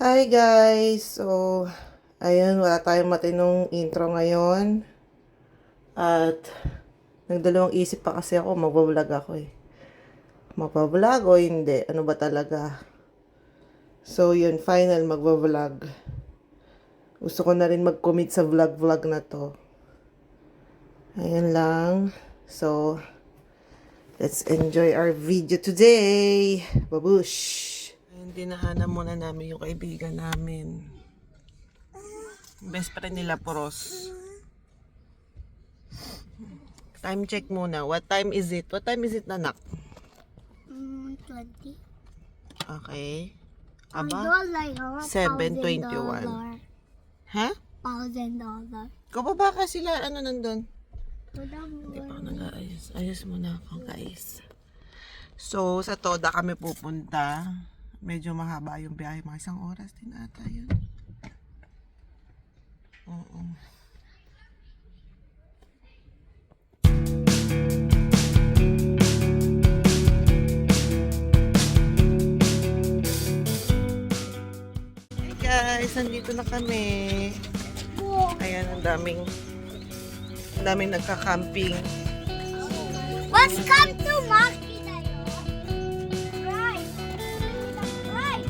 Hi guys! So, ayun, wala tayong matinong intro ngayon. At, nagdalawang isip pa kasi ako, magbablog ako eh. Magbablog o hindi? Ano ba talaga? So, yun, final, magbablog. Gusto ko na rin mag-commit sa vlog na to. Ayun lang. So, let's enjoy our video today! Babush! Dinahanan muna namin yung kaibigan namin. Best friend nila, Poros. Time check muna. What time is it? What time is it, nanak? 20. Okay. I Aba? don't like how 7:21. Ha? $1,000. Kababa ka sila. Ano nandun? Wala Hindi pa ako mo. nag-aayos. Ayos muna ako, guys. So, sa Toda kami pupunta. Medyo mahaba yung biyahe. Mga 1 oras din ata yun. Oo. Hey guys, nandito na kami. Ayan, ang daming nagka-camping. Welcome to Maki tayo. Right. Right.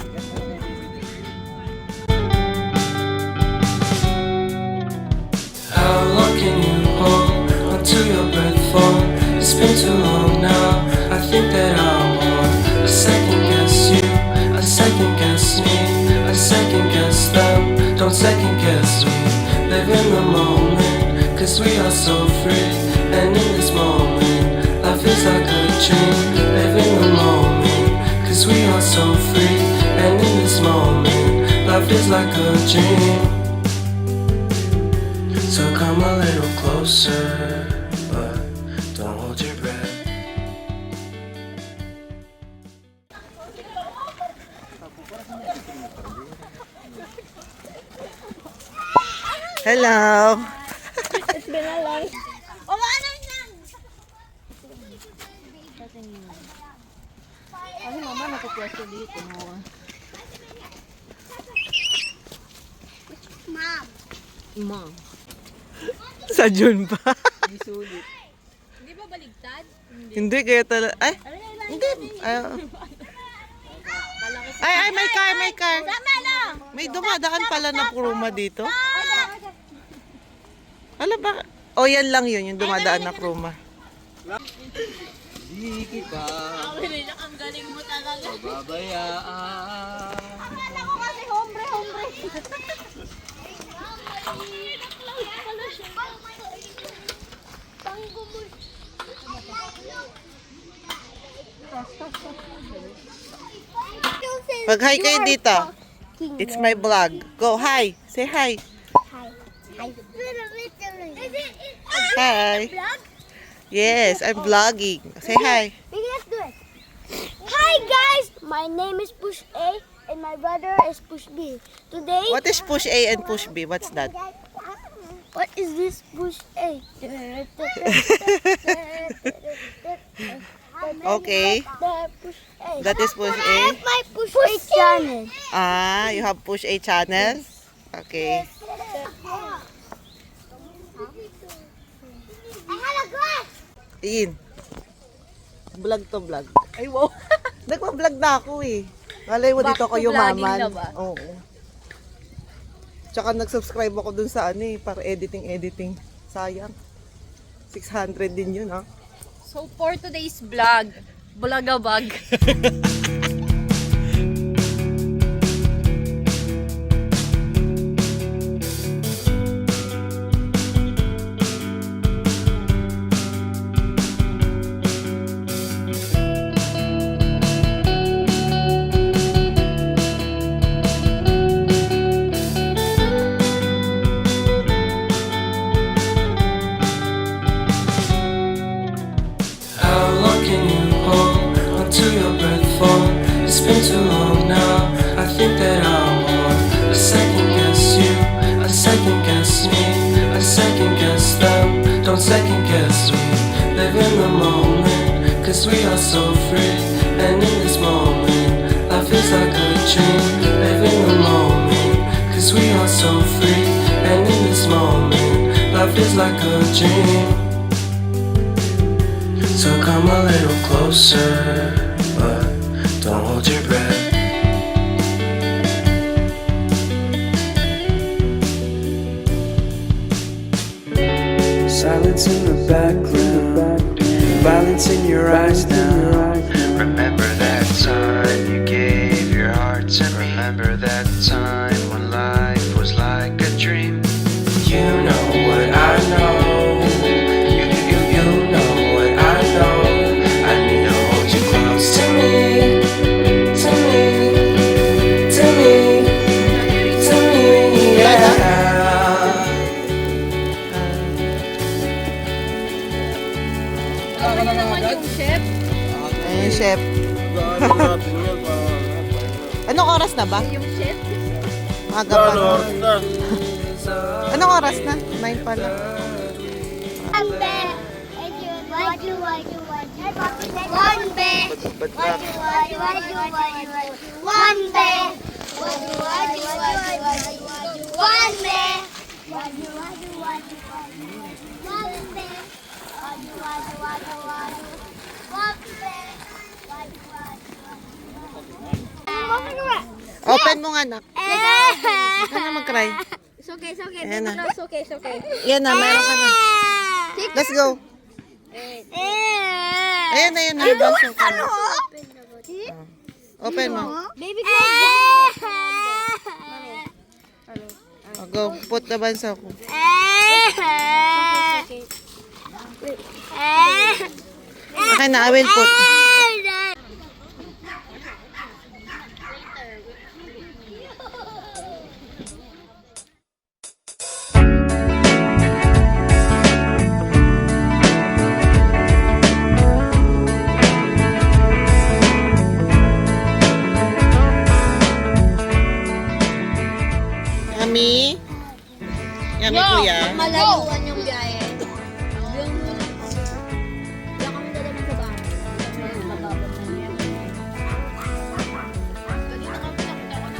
How long can you hold onto your breath for? It's been too long now. I think that I want a second guess you, a second guess me, a second guess them. Don't second guess me. Live in the moment, cause we are so free. And in this moment, life is like a dream. Live in the moment, cause we are so free. And in this moment, life is like a dream. So come a little closer, but don't hold your breath. Hello! It's been a long. Oh, ano yan? Kasi mama nakapwesto dito mo. Mom. Mom. Sa June pa. Di sulit. Hindi ba baligtad? Hindi, kaya talaga. Ay! Hindi. Ay, may car. May dumadaan pala na kuruma dito. Alam ba? O, yan lang yun, yung dumadaan na kuruma. Di kita Ang galing mo talaga. babayaan. Kasi hombre. Mag-hi kayo dito. It's my vlog. Go, hi. Say hi. Hi. Yes, I'm vlogging. Say hi. Let's do it. Hi guys, my name is Push A and my brother is Push B. Today, What is push A and push B? What's that? what is this Push A? Okay. Push A. That is push A. That's my Push A channel. Ah, you have push A channel? Okay. I have a glass. Iin. Vlog to vlog. Ay, wow. Nagpa-vlog na ako eh. Malay mo dito ko Back to vlogging yumaman. na ba? Oo. Tsaka nag-subscribe ako dun sa ano eh, para editing. Sayang. 600 din yun ah. So for today's vlog, bulagabag. How long can you hold onto your breath for? are so free, and in this moment, life is like a dream. So come a little closer, but don't hold your breath. Silence in the background, violence in your eyes now. Remember that time you gave your heart to me. Remember that time when life was like a dream. You know what I know. You know what I know. I need to hold you close to me, to me, to me, to me, yeah. Ano na naman yung chef? Ayun, chef. Anong oras na ba? Yung chef? Aga pa. Anong oras na? 9 pa lang. One bear. One bear. One bear. One bear. Open mo nga, anak. Huwag ka na mag-cry. It's okay, it's okay. Ayan na. No, it's okay, it's okay. Yan na, meron ka na. Let's go. Ayan na, yan na. Baso ka na. Open mo. Baby Oh, go. Put the bansa ko. Okay na, I will put. Yummy? Yummy, kuya? Malayuan yung biyahe. Yung diyan kami dadalhin sa bahay. Mababot na niya. Kanina kami nakita ko na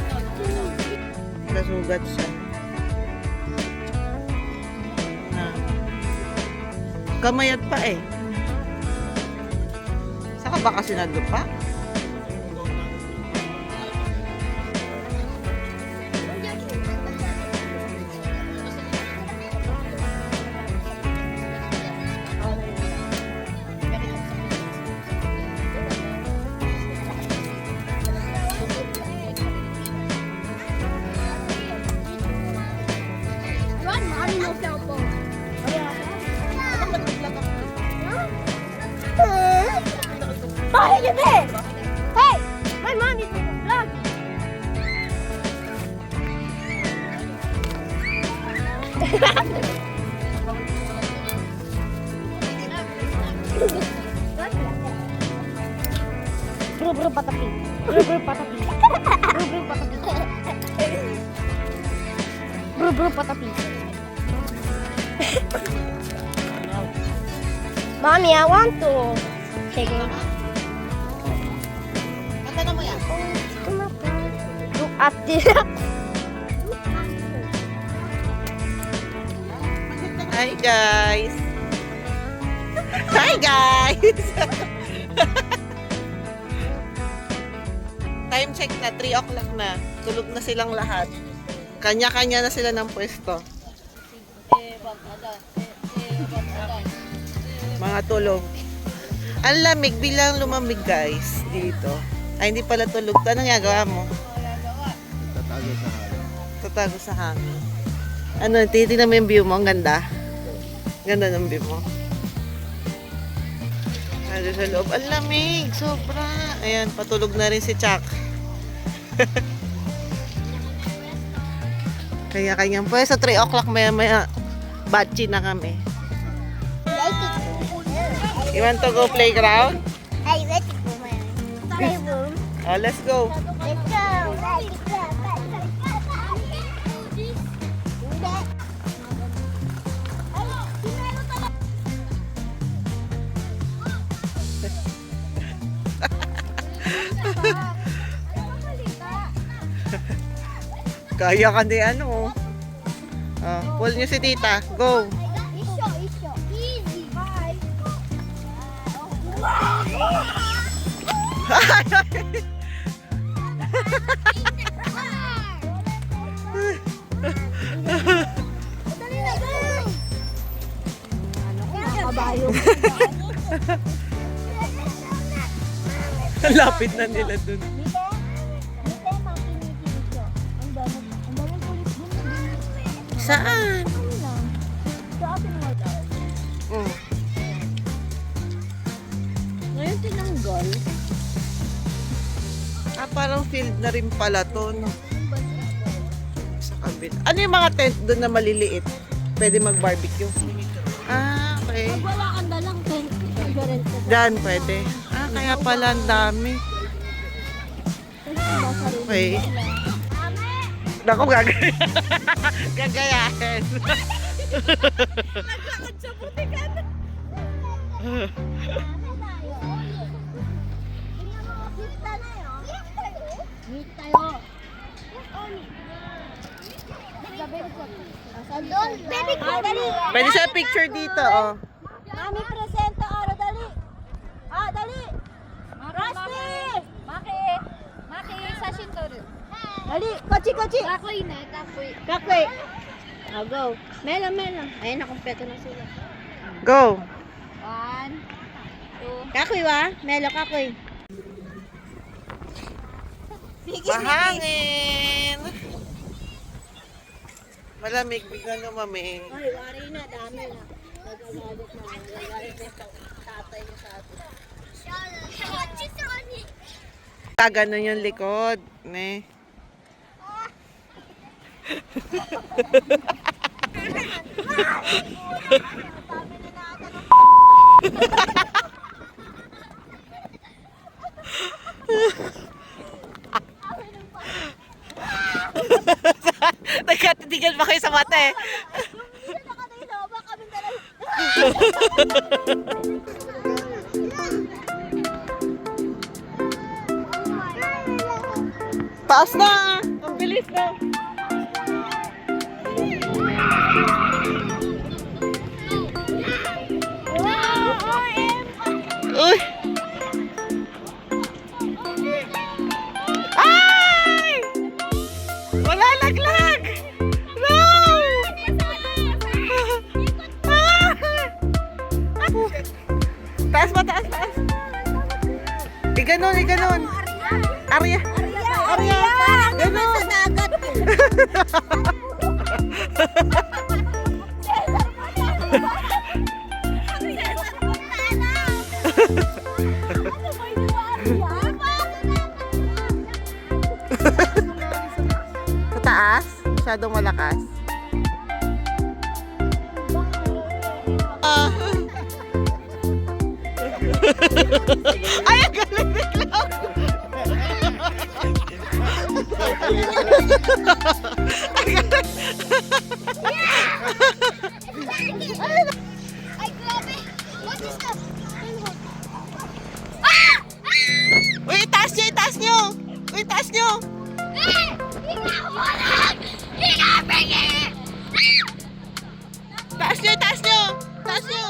Nasugat siya. Kamayat pa eh. Saka ba kasi nadupa? Hey, you there? Hey, my mom is in the vlog. Bro, bro, patapi. Bro, bro, patapi. Bro, bro, patapi. Bro, bro, patapi. Mommy, I want to take it. Ano mo yan? Look at this. Hi guys! Hi guys! Time check na, 3 o'clock na. Tulog na silang lahat. Kanya-kanya na sila ng pwesto. Mga tulog. Ang lamig, bilang lumamig guys dito. Ay, hindi pala tulog. Anong gagawa mo? Tatago sa hangin. Ano, titignan mo yung view mo. Ang ganda. Ganda ng view mo. Ano sa loob. Ang lamig. Sobra. Ayan, patulog na rin si Chuck. Kanya-kanyang pwesto. 3 o'clock maya-maya. Batchi na kami. You want to go playground? Hey, let's go, man. Playroom. Oh, let's go. Let's go. Kaya ka di ano. Pull niyo si tita. Go. Isyo. Easy. Bye. Dali na, go! Kabayo. Lapit na nila dun. Dito, makinikilig siya. Ang daming pulis dun. Saan? Ano lang? Sa atin mo daw. Ngayon tinanggal. Parang field na rin pala to, no? Sa kabila. Ano yung mga tent doon na maliliit? Pwede mag-barbecue. Okay. Wala kang dalang tent. Diyan pwede. Kaya pala ang dami. Okay. Naku, gagayahin. Naglakad sa butikan. Meet tayo. Doon, baby ko. Dali. Pwede sa picture dito, oh. Mami, presento. Dali. Dali. Rusty! Maki, sashin toru. Dali, kochi. Kakoy na, kakoy. Kakoy. Go. Mela. Ayun, nakumpleto na sila. Go. 1, 2. Kakoy wa? Melo, kakoy. Mahangin. Malamig, biglang lumamig. Ay, wari na, dami na. Nagagalit na tatay mo sa atin. Gaganon yung likod. Ne. Nagkatitigil ba kayo sa mate? Taas na! Ang bilis na! Uy! Ay! Wala laglag! No! Taas pa, taas. Iganon. Arya! Ganon! Sa taas? Masyadong malakas. Ay, ang galing biglang! Ay, grabe! What is that? Uy, itaas nyo! Uy, itaas nyo! Taas nyo!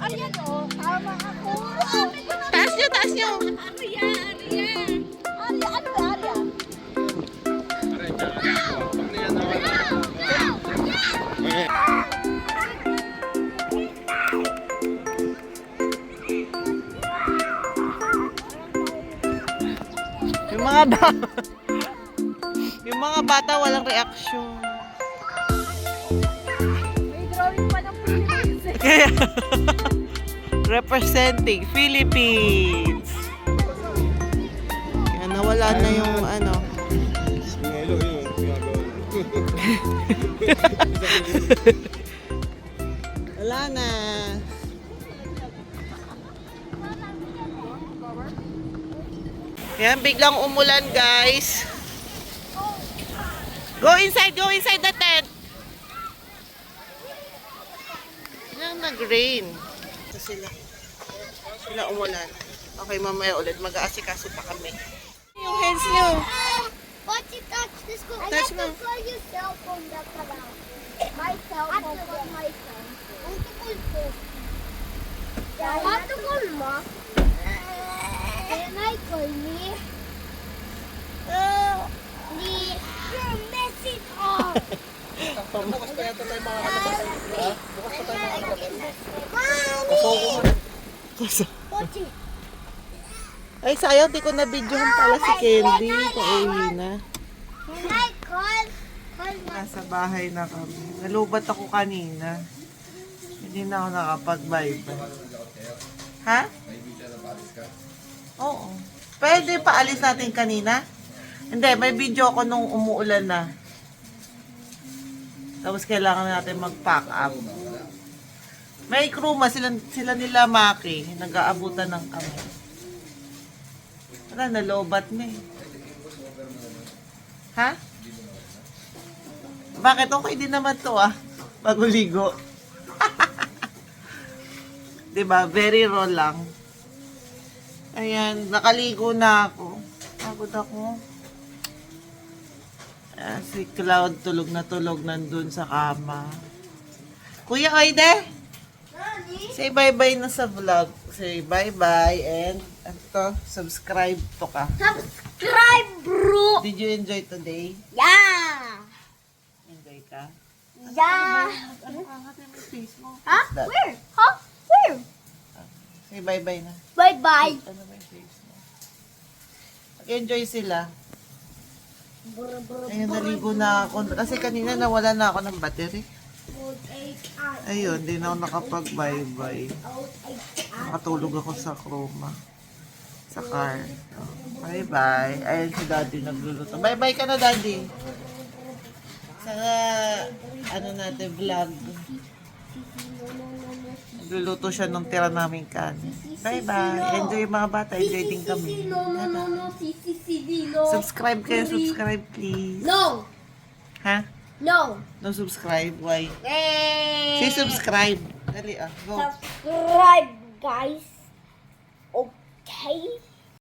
Ayan o, tama ako. Taas nyo! Arya? Yung mga bata walang reaksyon. May drawing pa ng Philippines eh. Kaya, representing Philippines. Kaya nawala na yung ano. Wala na. Yan, biglang umulan, guys. Go inside the tent. Yan, nag-rain. Ito sila umulan. Okay, mamaya ulit mag-aasikaso pa kami. Yung hands nyo. What you touch this Touch mo. call your cell phone na pala. My cell phone. My cell phone. Ang tukol ko. Matukol mo? Can I call me? Your message on. Bukas pa yata tayo makakalabas. Bukas pa tayo makakalabas. Pochi. Ay, sayang, di ko na-videohan pala si Candy. Pauwi na. Can I call? Call my Nasa bahay na kami. Nalubat ako kanina. Hindi na ako nakapag-bye-bye. Ha? Oo. Pwede paalis natin kanina? Hindi, may video ako nung umuulan na. Tapos kailangan natin mag-pack up. May kruma, sila nila Maki. Nag-aabutan ng kami. Wala, nalobat na eh. Ha? Bakit? Okay din naman to ah. Bago ligo. Diba? Very raw lang. Ayan, nakaligo na ako. Pagod ako. Ayan, si Cloud tulog nandun sa kama. Kuya Oide! Say bye-bye na sa vlog. Say bye-bye and to, subscribe to ka. Subscribe, bro. Did you enjoy today? Yeah. Enjoy ka? Yeah. Ano angat yung face mo? Huh? What's that? Where? Huh? Where? Say bye-bye na. Bye-bye. Ano ba yung face mo? Mag-enjoy sila. Ayun, naligo na ako. Kasi kanina nawala na ako ng battery. Ayun, di na ako nakapag-bye-bye. Nakatulog ako sa chroma. Sa car. Bye-bye. Ayun si Daddy nagluluto. Bye-bye ka na, Daddy. Sa, ano natin, vlog. Nagluluto siya nung tira namin kanin. Bye-bye. Enjoy mga bata. Enjoy din kami. Subscribe kayo. Subscribe, please. No. Ha? No. No subscribe? Why? Hey. Say subscribe. Dali ah. Go. Subscribe, guys. Okay.